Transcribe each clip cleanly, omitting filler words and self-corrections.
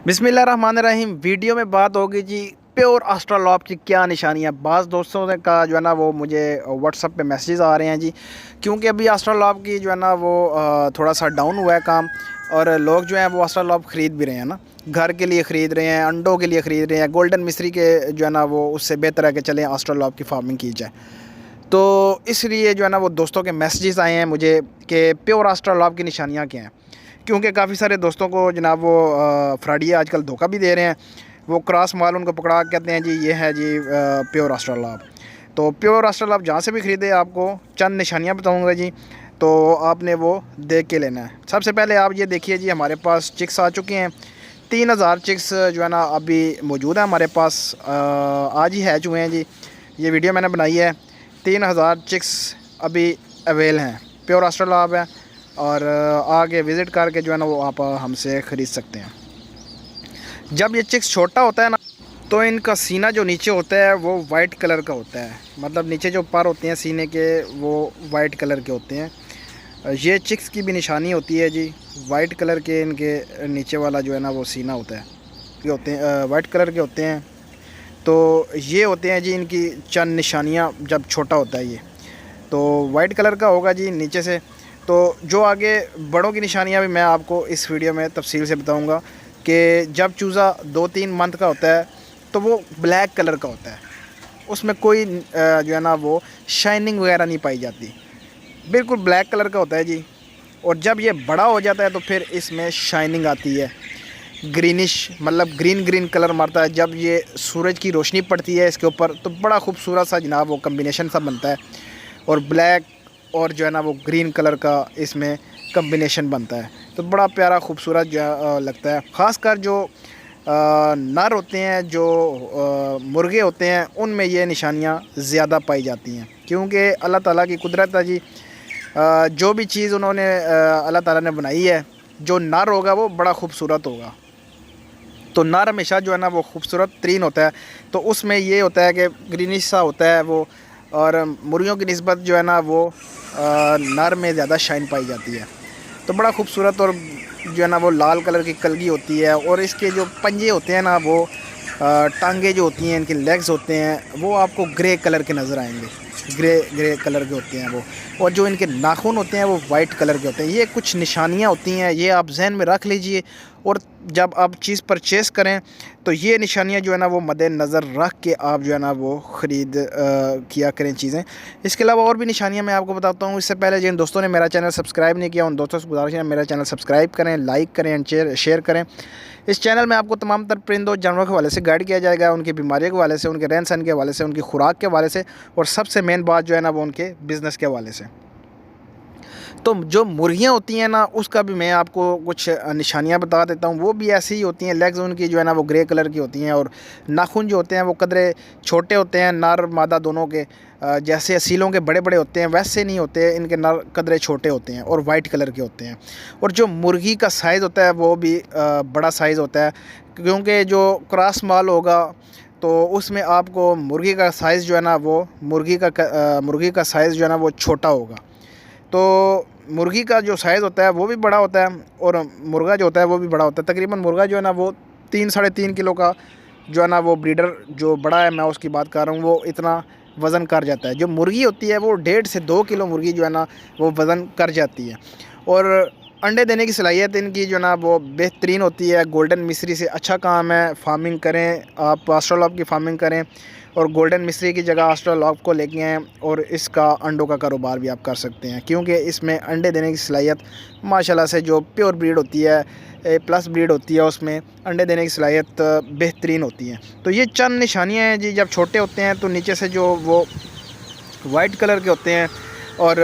बिस्मिल्लाहिर्रहमानिर्रहीम। वीडियो में बात होगी जी प्योर एस्ट्रोलॉब की क्या निशानियाँ। बाज़ दोस्तों ने कहा जो है ना वो मुझे व्हाट्सअप पे मैसेजेस आ रहे हैं जी, क्योंकि अभी एस्ट्रोलॉब की जो है ना वो थोड़ा सा डाउन हुआ है काम, और लोग जो हैं वो एस्ट्रोलॉब ख़रीद भी रहे हैं ना, घर के लिए ख़रीद रहे हैं, अंडों के लिए ख़रीद रहे हैं। गोल्डन मिस्री के जो है ना वो उससे बेहतर है कि चलें एस्ट्रोलॉब की फार्मिंग की जाए। तो इसलिए जो है ना वो दोस्तों के मैसेजेस आए हैं मुझे कि प्योर एस्ट्रोलॉब की निशानियाँ क्या हैं, क्योंकि काफ़ी सारे दोस्तों को जनाब वो फ्रॉडिये आजकल धोखा भी दे रहे हैं। वो क्रॉस माल उनको पकड़ा कहते हैं जी ये है जी प्योर एस्ट्रोलॉब। तो प्योर एस्ट्रोलॉब जहाँ से भी ख़रीदे आपको चंद निशानियाँ बताऊँगा जी, तो आपने वो देख के लेना है। सबसे पहले आप ये देखिए जी, हमारे पास चिक्स आ चुके हैं। 3000 चिक्स जो है ना अभी मौजूद है हमारे पास, आज ही हैच हुए हैं जी। ये वीडियो मैंने बनाई है। 3000 चिक्स अभी अवेल हैं, प्योर एस्ट्रोलॉब है, और आगे विज़िट करके जो है ना वो आप हमसे ख़रीद सकते हैं। जब ये चिक्स छोटा होता है ना, तो इनका सीना जो नीचे होता है वो वाइट कलर का होता है, मतलब नीचे जो पर होते हैं सीने के वो वाइट कलर के होते हैं। ये चिक्स की भी निशानी होती है जी, वाइट कलर के इनके नीचे वाला जो है ना वो सीना होता है, ये होते हैं वाइट कलर के होते हैं। तो ये होते हैं जी इनकी चंद निशानियाँ जब छोटा होता है ये, तो वाइट कलर का होगा जी नीचे से। तो जो आगे बड़ों की निशानियां भी मैं आपको इस वीडियो में तफसील से बताऊंगा कि जब चूज़ा 2-3 मंथ का होता है तो वो ब्लैक कलर का होता है, उसमें कोई जो है ना वो शाइनिंग वगैरह नहीं पाई जाती, बिल्कुल ब्लैक कलर का होता है जी। और जब ये बड़ा हो जाता है तो फिर इसमें शाइनिंग आती है, ग्रीनिश, मतलब ग्रीन ग्रीन कलर मारता है। जब ये सूरज की रोशनी पड़ती है इसके ऊपर तो बड़ा खूबसूरत सा जनाब वो कम्बिनेशन सा बनता है, और ब्लैक और जो है ना वो ग्रीन कलर का इसमें कम्बिनेशन बनता है, तो बड़ा प्यारा खूबसूरत जो लगता है। ख़ासकर जो नर होते हैं, जो मुर्गे होते हैं, उनमें ये निशानियां ज़्यादा पाई जाती हैं, क्योंकि अल्लाह ताला की कुदरत है जी। जो भी चीज़ उन्होंने अल्लाह ताला ने बनाई है, जो नर होगा वो बड़ा खूबसूरत होगा। तो नर हमेशा जो है ना वो खूबसूरत तरीन होता है, तो उसमें ये होता है कि ग्रीनिश सा होता है वो, और मुर्गियों की निस्बत जो है ना वो नर में ज़्यादा शाइन पाई जाती है। तो बड़ा खूबसूरत, और जो है ना वो लाल कलर की कलगी होती है, और इसके जो पंजे होते हैं ना वो टांगे जो होती हैं, इनके लेग्स होते हैं वो आपको ग्रे कलर के नज़र आएंगे, ग्रे कलर के होते हैं वो। और जो इनके नाखून होते हैं वो वाइट कलर के होते हैं। ये कुछ निशानियाँ होती हैं, ये आप जहन में रख लीजिए, और जब आप चीज़ परचेज़ करें तो ये निशानियाँ जो है ना वो मद्देनज़र रख के आप जो है ना वो ख़रीद किया करें चीज़ें। इसके अलावा और भी निशानियाँ मैं आपको बताता हूँ। इससे पहले जिन दोस्तों ने मेरा चैनल सब्सक्राइब नहीं किया, उन दोस्तों से गुजारिश है मेरा चैनल सब्सक्राइब करें, लाइक करें एंड शेयर करें। इस चैनल में आपको तमाम तर परिंदों जानवरों के हवाले से गाइड किया जाएगा, उनकी बीमारियों के हवाले से, उनके रहन सहन के हवाले से, उनकी खुराक के हवाले से, और सबसे मेन बात जो है ना वो उनके बिज़नेस के हवाले से। तो जो मुर्गियाँ होती हैं ना, उसका भी मैं आपको कुछ निशानियाँ बता देता हूँ। वो भी ऐसी ही होती हैं, लेग्स उनकी जो है ना वो ग्रे कलर की होती हैं, और नाखून जो होते हैं वो कदरे छोटे होते हैं, नर मादा दोनों के। जैसे असीलों के बड़े बड़े होते हैं वैसे नहीं होते, इनके नर कदरे छोटे होते हैं और वाइट कलर के होते हैं। और जो मुर्गी का साइज़ होता है वो भी बड़ा साइज़ होता है, क्योंकि जो क्रॉस माल होगा तो उसमें आपको मुर्गी का साइज़ जो है ना वो मुर्गी का साइज़ जो है ना वो छोटा होगा। तो मुर्गी का जो साइज़ होता है वो भी बड़ा होता है, और मुर्गा जो होता है वो भी बड़ा होता है। तकरीबन मुर्गा जो है ना वो 3-3.5 किलो का जो है ना वो ब्रीडर जो बड़ा है, मैं उसकी बात कर रहा हूँ, वो इतना वज़न कर जाता है। जो मुर्गी होती है वो 1.5 से 2 किलो मुर्गी जो है ना वो वज़न कर जाती है। और अंडे देने की सलाहियत इनकी जो है ना वो बेहतरीन होती है। गोल्डन मिस्री से अच्छा काम है, फार्मिंग करें आप, एस्ट्रोलॉब की फार्मिंग करें, और गोल्डन मिस्री की जगह एस्ट्रोलॉब को लेके आएँ, और इसका अंडों का कारोबार भी आप कर सकते हैं, क्योंकि इसमें अंडे देने की सलाहियत माशाल्लाह से जो प्योर ब्रीड होती है, प्लस ब्रीड होती है, उसमें अंडे देने की सलाहियत बेहतरीन होती है। तो ये चंद निशानियाँ हैं जी। जब छोटे होते हैं तो नीचे से जो वो वाइट कलर के होते हैं, और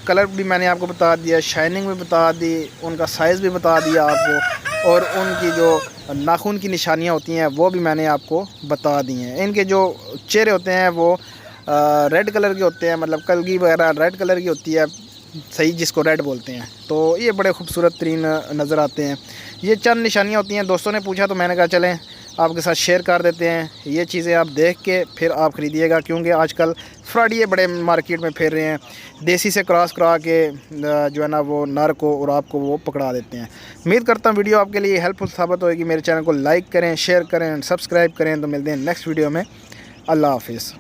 कलर भी मैंने आपको बता दिया, शाइनिंग भी बता दी, उनका साइज़ भी बता दिया आपको, और उनकी जो नाखून की निशानियां होती हैं वो भी मैंने आपको बता दी हैं। इनके जो चेहरे होते हैं वो रेड कलर के होते हैं, मतलब कलगी वगैरह रेड कलर की होती है, सही जिसको रेड बोलते हैं। तो ये बड़े खूबसूरत तरीन नज़र आते हैं। ये चंद निशानियाँ होती हैं। दोस्तों ने पूछा तो मैंने कहा चलें آپ کے ساتھ شیئر کر دیتے ہیں. یہ چیزیں آپ دیکھ کے پھر آپ خریدیے گا، کیونکہ آج کل فراڈیے بڑے مارکیٹ میں پھیر رہے ہیں. دیسی سے کراس کرا کے جو ہے نا وہ نر کو اور آپ کو وہ پکڑا دیتے ہیں. امید کرتا ہوں ویڈیو آپ کے لیے ہیلپ فل ثابت ہوئے گی. میرے چینل کو لائک کریں، شیئر کریں، سبسکرائب کریں. تو ملتے ہیں نیکسٹ ویڈیو میں. اللہ حافظ.